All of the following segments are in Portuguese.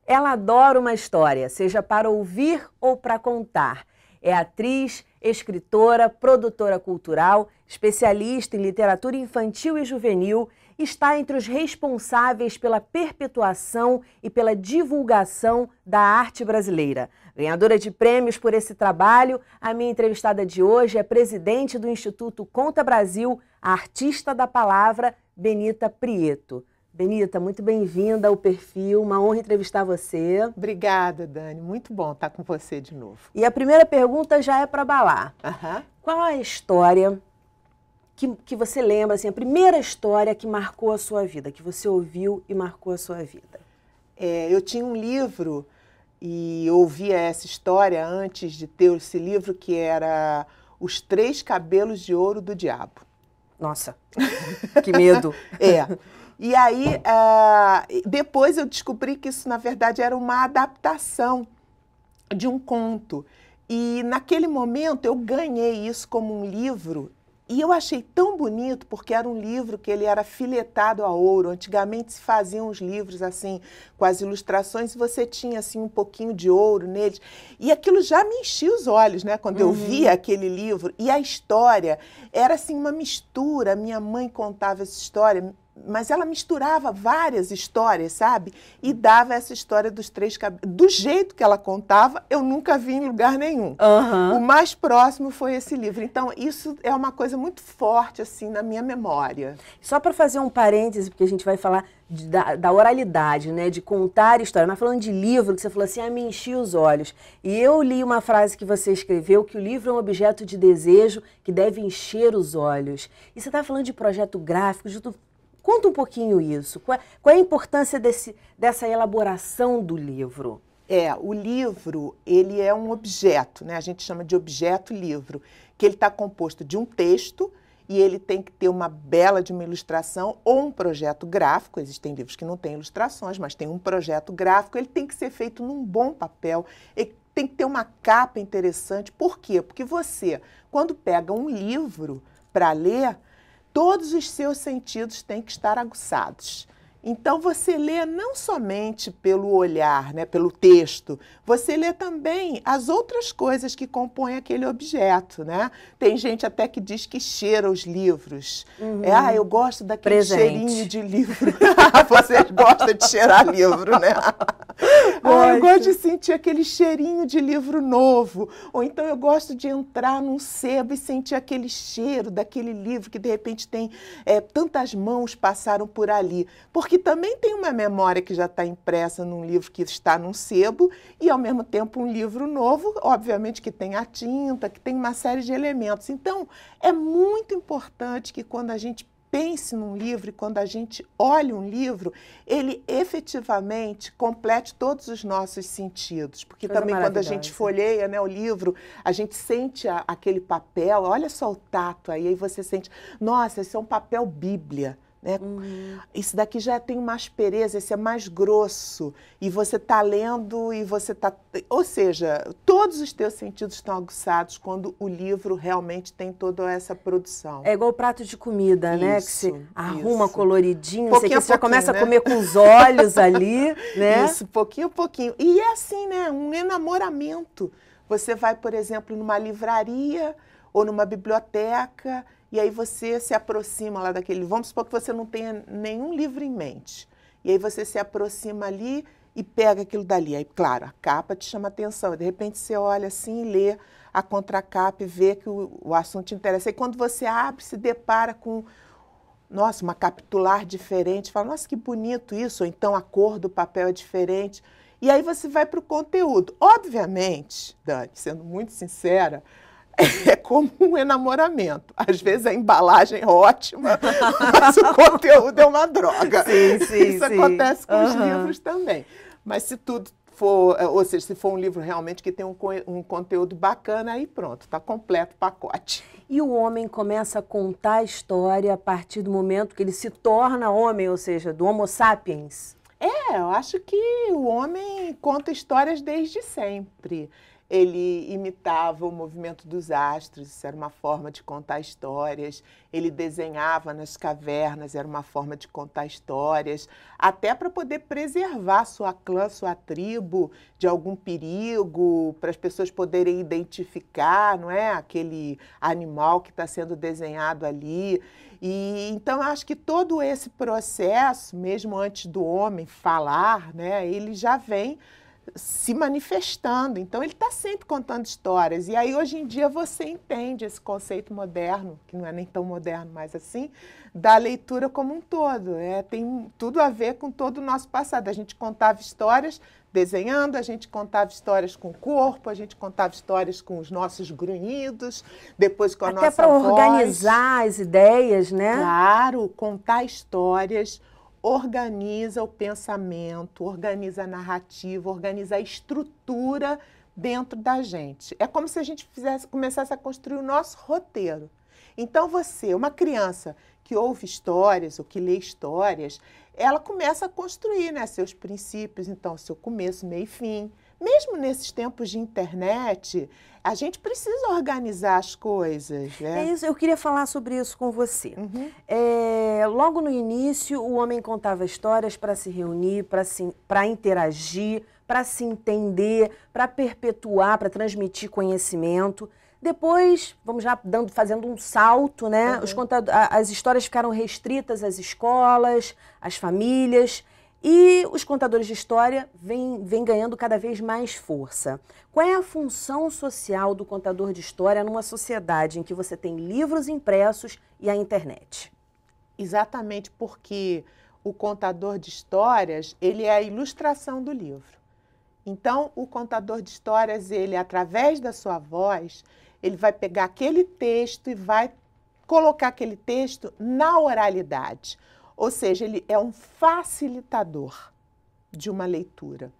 Ela adora uma história, seja para ouvir ou para contar. É atriz, escritora, produtora cultural, especialista em literatura infantil e juvenil, está entre os responsáveis pela perpetuação e pela divulgação da arte brasileira. Ganhadora de prêmios por esse trabalho, a minha entrevistada de hoje é presidente do Instituto Conta Brasil, a artista da palavra, Benita Prieto. Benita, muito bem-vinda ao Perfil, uma honra entrevistar você. Obrigada, Dani, muito bom estar com você de novo. E a primeira pergunta já é para Balá. Qual a história que você lembra, assim, a primeira história que marcou a sua vida, que você ouviu e marcou a sua vida? Eu tinha um livro e eu ouvia essa história antes de ter esse livro, que era Os Três Cabelos de Ouro do Diabo. Nossa, que medo! E aí, depois eu descobri que isso, na verdade, era uma adaptação de um conto. E, naquele momento, eu ganhei isso como um livro. E eu achei tão bonito, porque era um livro que ele era filetado a ouro. Antigamente se faziam os livros assim, com as ilustrações, e você tinha assim um pouquinho de ouro neles. E aquilo já me enchia os olhos, né, quando eu via aquele livro. E a história era assim uma mistura. Minha mãe contava essa história, mas ela misturava várias histórias, sabe? E dava essa história dos três cabelos. Do jeito que ela contava, eu nunca vi em lugar nenhum. O mais próximo foi esse livro. Então, isso é uma coisa muito forte, assim, na minha memória. Só para fazer um parêntese, porque a gente vai falar da oralidade, né? De contar história. Mas falando de livro, que você falou assim, me enchia os olhos. E eu li uma frase que você escreveu, que o livro é um objeto de desejo que deve encher os olhos. E você está falando de projeto gráfico, de tudo. Conta um pouquinho isso. Qual é a importância dessa elaboração do livro? O livro, ele é um objeto, né? A gente chama de objeto livro, que ele está composto de um texto e ele tem que ter uma bela de uma ilustração ou um projeto gráfico. Existem livros que não têm ilustrações, mas tem um projeto gráfico. Ele tem que ser feito num bom papel, ele tem que ter uma capa interessante. Por quê? Porque você, quando pega um livro para ler, todos os seus sentidos têm que estar aguçados. Então, você lê não somente pelo olhar, né, pelo texto, você lê também as outras coisas que compõem aquele objeto, né? Tem gente até que diz que cheira os livros. Eu gosto daquele cheirinho de livro. Vocês gostam de cheirar livro, né? Eu gosto de sentir aquele cheirinho de livro novo. Ou então eu gosto de entrar num sebo e sentir aquele cheiro daquele livro que, de repente, tem tantas mãos passaram por ali. Porque também tem uma memória que já está impressa num livro que está num sebo e, ao mesmo tempo, um livro novo, obviamente que tem a tinta, que tem uma série de elementos. Então, é muito importante que quando a gente pense num livro e quando a gente olha um livro, ele efetivamente complete todos os nossos sentidos. Porque também quando a gente folheia, né, o livro, a gente sente aquele papel, olha só o tato aí você sente, nossa, esse é um papel bíblia. Né? Isso daqui já tem uma aspereza, esse é mais grosso, e você está lendo e você está... Ou seja, todos os teus sentidos estão aguçados quando o livro realmente tem toda essa produção. É igual o prato de comida, né? Que você arruma coloridinho, você já começa a comer com os olhos ali, né? Isso, pouquinho a pouquinho. E é assim, né? Um enamoramento. Você vai, por exemplo, numa livraria ou numa biblioteca, e aí você se aproxima lá daquele... Vamos supor que você não tenha nenhum livro em mente. E aí você se aproxima ali e pega aquilo dali. Aí, claro, a capa te chama atenção. De repente você olha assim e lê a contracapa e vê que o assunto te interessa. E quando você abre, se depara com, nossa, uma capitular diferente. Fala, nossa, que bonito isso. Ou então a cor do papel é diferente. E aí você vai para o conteúdo. Obviamente, Dani, sendo muito sincera, é como um enamoramento. Às vezes a embalagem é ótima, mas o conteúdo é uma droga. Isso acontece com os livros também. Mas se tudo for, ou seja, se for um livro realmente que tem um conteúdo bacana, aí pronto, está completo o pacote. E o homem começa a contar a história a partir do momento que ele se torna homem, ou seja, do Homo sapiens? Eu acho que o homem conta histórias desde sempre. ele imitava o movimento dos astros, isso era uma forma de contar histórias. Ele desenhava nas cavernas, era uma forma de contar histórias, até para poder preservar sua clã, sua tribo de algum perigo, para as pessoas poderem identificar, não é, aquele animal que está sendo desenhado ali. E então eu acho que todo esse processo, mesmo antes do homem falar, né, ele já vem se manifestando. Então ele está sempre contando histórias. E aí hoje em dia você entende esse conceito moderno, que não é nem tão moderno mais assim, da leitura como um todo. Tem tudo a ver com todo o nosso passado. A gente contava histórias desenhando, a gente contava histórias com o corpo, a gente contava histórias com os nossos grunhidos, depois com a nossa voz. Até para organizar as ideias, né? Claro, contar histórias organiza o pensamento, organiza a narrativa, organiza a estrutura dentro da gente. É como se a gente começasse a construir o nosso roteiro. Então você, uma criança que ouve histórias ou que lê histórias, ela começa a construir, né, seus princípios, então seu começo, meio e fim. Mesmo nesses tempos de internet, a gente precisa organizar as coisas, né? É isso, eu queria falar sobre isso com você. Logo no início, o homem contava histórias para se reunir, para interagir, para se entender, para perpetuar, para transmitir conhecimento. Depois, vamos já fazendo um salto, né? As histórias ficaram restritas às escolas, às famílias. E os contadores de história vêm ganhando cada vez mais força. Qual é a função social do contador de história numa sociedade em que você tem livros impressos e a internet? Exatamente porque o contador de histórias, ele é a ilustração do livro. Então, o contador de histórias, ele, através da sua voz, ele vai pegar aquele texto e vai colocar aquele texto na oralidade. Ou seja, ele é um facilitador de uma leitura.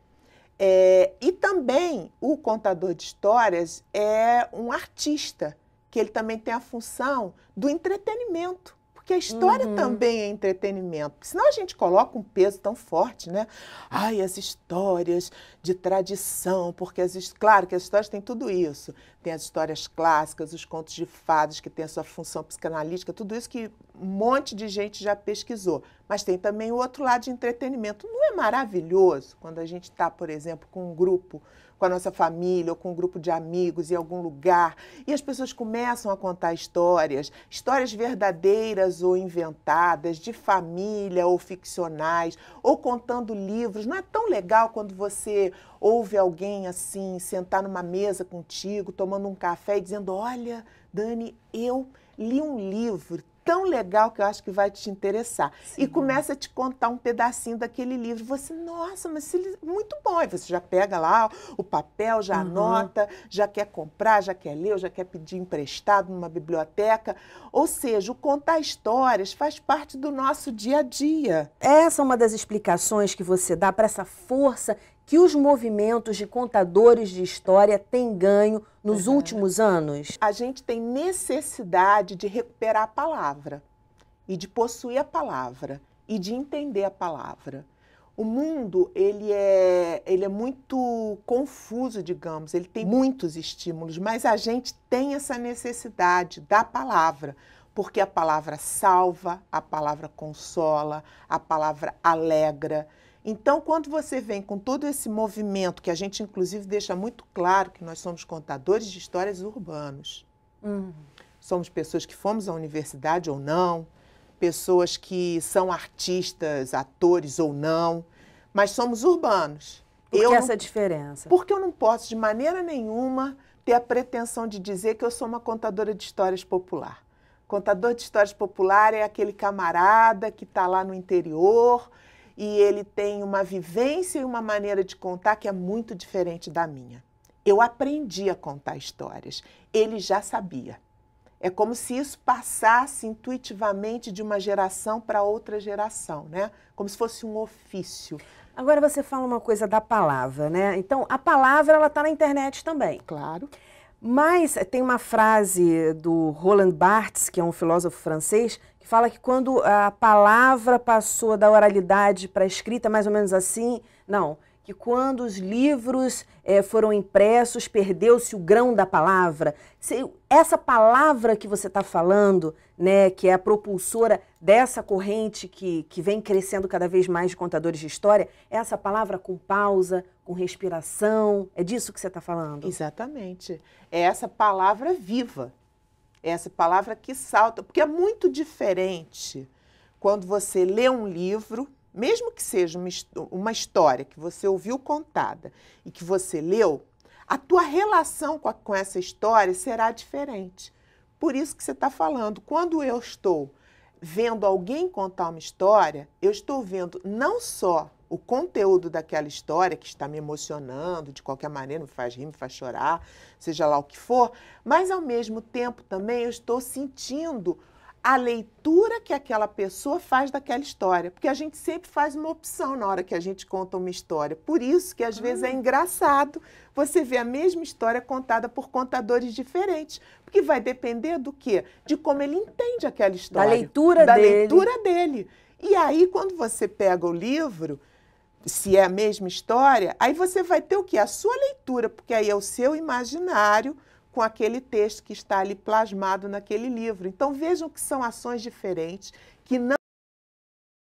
E também o contador de histórias é um artista, que ele também tem a função do entretenimento. Porque a história também é entretenimento. Senão a gente coloca um peso tão forte, né? Ai, as histórias de tradição, porque claro que as histórias têm tudo isso. Tem as histórias clássicas, os contos de fadas, que tem a sua função psicanalítica, tudo isso que um monte de gente já pesquisou. Mas tem também o outro lado de entretenimento. Não é maravilhoso quando a gente está, por exemplo, com um grupo, com a nossa família ou com um grupo de amigos em algum lugar, e as pessoas começam a contar histórias verdadeiras ou inventadas, de família ou ficcionais, ou contando livros. Não é tão legal quando você ouve alguém assim, sentar numa mesa contigo, tomando um café e dizendo: olha, Dani, eu li um livro tão legal que eu acho que vai te interessar. Sim. E começa a te contar um pedacinho daquele livro. Você, nossa, mas esse livro é muito bom. E você já pega lá o papel, já anota, já quer comprar, já quer ler, já quer pedir emprestado numa biblioteca. Ou seja, o contar histórias faz parte do nosso dia a dia. Essa é uma das explicações que você dá para essa força que os movimentos de contadores de história têm ganho nos últimos anos? A gente tem necessidade de recuperar a palavra e de possuir a palavra e de entender a palavra. O mundo, ele é muito confuso, digamos, ele tem muitos estímulos, mas a gente tem essa necessidade da palavra, porque a palavra salva, a palavra consola, a palavra alegra. Então, quando você vem com todo esse movimento, que a gente inclusive deixa muito claro que nós somos contadores de histórias urbanos. Somos pessoas que fomos à universidade ou não, pessoas que são artistas, atores ou não, mas somos urbanos. Por que essa diferença? Porque eu não posso, de maneira nenhuma, ter a pretensão de dizer que eu sou uma contadora de histórias popular. Contador de histórias popular é aquele camarada que está lá no interior e ele tem uma vivência e uma maneira de contar que é muito diferente da minha. Eu aprendi a contar histórias, ele já sabia. É como se isso passasse intuitivamente de uma geração para outra geração, né? Como se fosse um ofício. Agora você fala uma coisa da palavra, né? Então, a palavra, ela está na internet também. Claro. Mas tem uma frase do Roland Barthes, que é um filósofo francês, que fala que quando a palavra passou da oralidade para a escrita, mais ou menos assim, não, que quando os livros foram impressos, perdeu-se o grão da palavra. Essa palavra que você está falando, né, que é a propulsora dessa corrente que vem crescendo cada vez mais de contadores de história, é essa palavra com pausa, com respiração, é disso que você está falando? Exatamente. É essa palavra viva, é essa palavra que salta, porque é muito diferente quando você lê um livro, mesmo que seja uma história que você ouviu contada e que você leu, a tua relação com essa história será diferente. Por isso que você está falando, quando eu estou vendo alguém contar uma história, eu estou vendo não só o conteúdo daquela história, que está me emocionando, de qualquer maneira, me faz rir, me faz chorar, seja lá o que for, mas ao mesmo tempo também eu estou sentindo a leitura que aquela pessoa faz daquela história. Porque a gente sempre faz uma opção na hora que a gente conta uma história. Por isso que às vezes é engraçado você ver a mesma história contada por contadores diferentes. Porque vai depender do quê? De como ele entende aquela história. Da leitura dele. Da leitura dele. E aí, quando você pega o livro, se é a mesma história, aí você vai ter o quê? A sua leitura, porque aí é o seu imaginário com aquele texto que está ali plasmado naquele livro. Então, vejam que são ações diferentes, que não